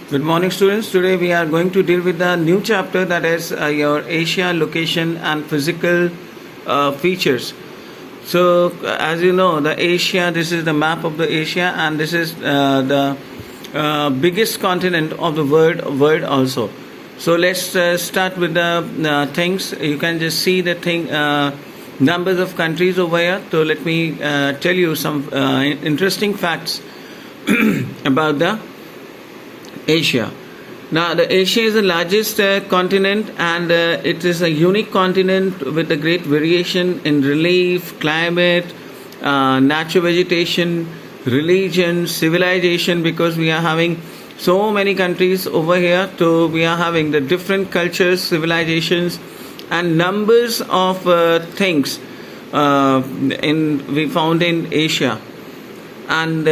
Good morning, students. Today we are going to deal with the new chapter, that is your Asia location and physical features. So, as you know, the Asia, this is the map of the Asia, and this is the biggest continent of the world also. So let's start with the things. You can just see the numbers of countries over here. So let me tell you some interesting facts about the Asia. Now, the Asia is the largest continent, and it is a unique continent with a great variation in relief, climate, natural vegetation, religion, civilization. Because we are having so many countries over here, so we are having the different cultures, civilizations, and numbers of things we found in Asia. And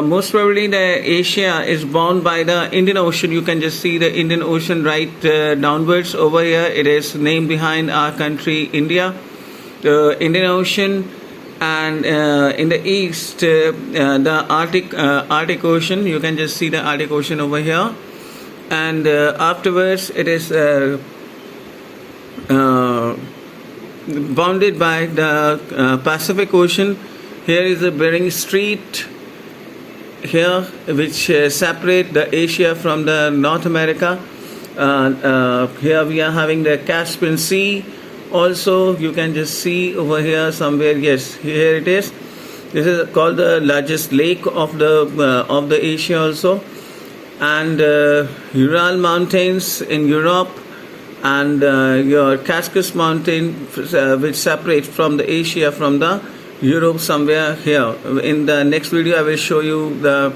most probably the Asia is bound by the Indian Ocean. You can just see the Indian Ocean right downwards over here. It is named behind our country, India. The Indian Ocean, and in the east the Arctic Ocean. You can just see the Arctic Ocean over here. And afterwards it is bounded by the Pacific Ocean. Here is the Bering Strait here, which separate the Asia from the North America. Here we are having the Caspian Sea. Also, you can just see over here somewhere. Yes, here it is. This is called the largest lake of the Asia also. And Ural Mountains in Europe, and your Cascas Mountain, which separates from the Asia from the Europe somewhere here. In the next video I will show you the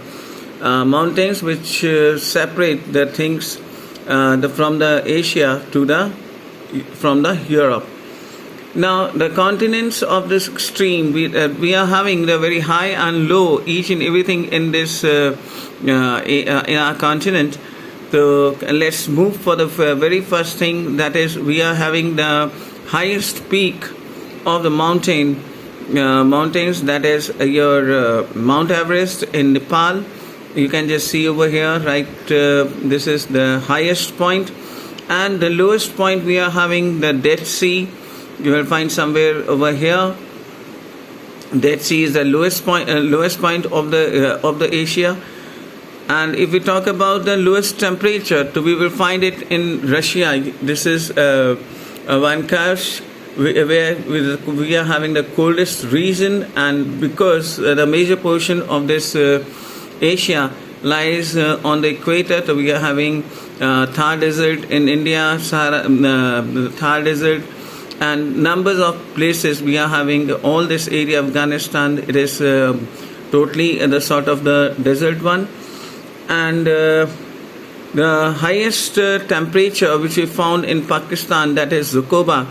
mountains which separate the things from the Asia to from the Europe. Now, the continents of this extreme, we are having the very high and low, each and everything in this in our continent. So let's move for the very first thing, that is we are having the highest peak of the mountains, that is your Mount Everest in Nepal. You can just see over here, right? This is the highest point, and the lowest point we are having the Dead Sea. You will find somewhere over here. Dead Sea is the lowest point of the Asia. And if we talk about the lowest temperature, so we will find it in Russia. This is Vankash, where we are having the coldest region, and because the major portion of this Asia lies on the equator, so we are having Thar Desert in India, Thar Desert, and numbers of places we are having. All this area of Afghanistan, it is totally the sort of the desert one. And the highest temperature which we found in Pakistan, that is Zukobabad.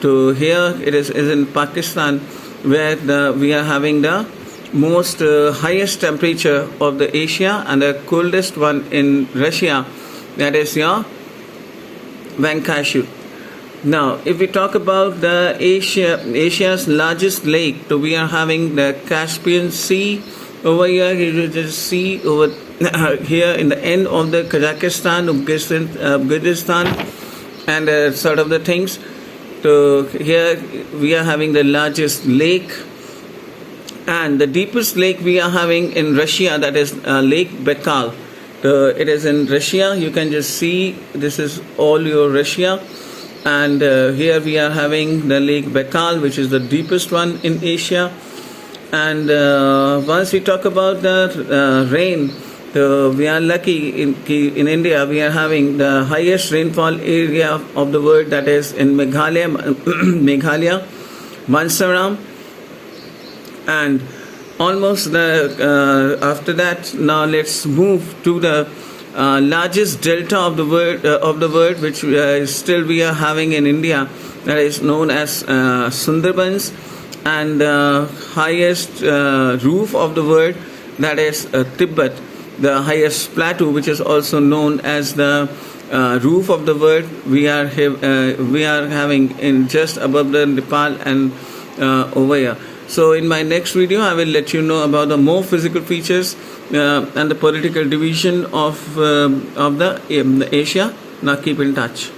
So here it is in Pakistan, where we are having the most highest temperature of the Asia, and the coldest one in Russia, that is your Vankashur. Now, if we talk about the Asia's largest lake, so we are having the Caspian Sea. Over here, you just see over here in the end of the Kazakhstan, Kyrgyzstan, and sort of the things. So here we are having the largest lake, and the deepest lake we are having in Russia, that is Lake Baikal. It is in Russia. You can just see this is all your Russia, and here we are having the Lake Baikal, which is the deepest one in Asia. And once we talk about the rain, we are lucky in India. We are having the highest rainfall area of the world, that is in Meghalaya, Mansaram, and almost after that. Now let's move to the largest delta of the world, which still we are having in India, that is known as Sundarbans. And the highest roof of the world, that is Tibet, the highest plateau, which is also known as the roof of the world. We are having in just above the Nepal and over here. So in my next video, I will let you know about the more physical features and the political division of the Asia. Now keep in touch.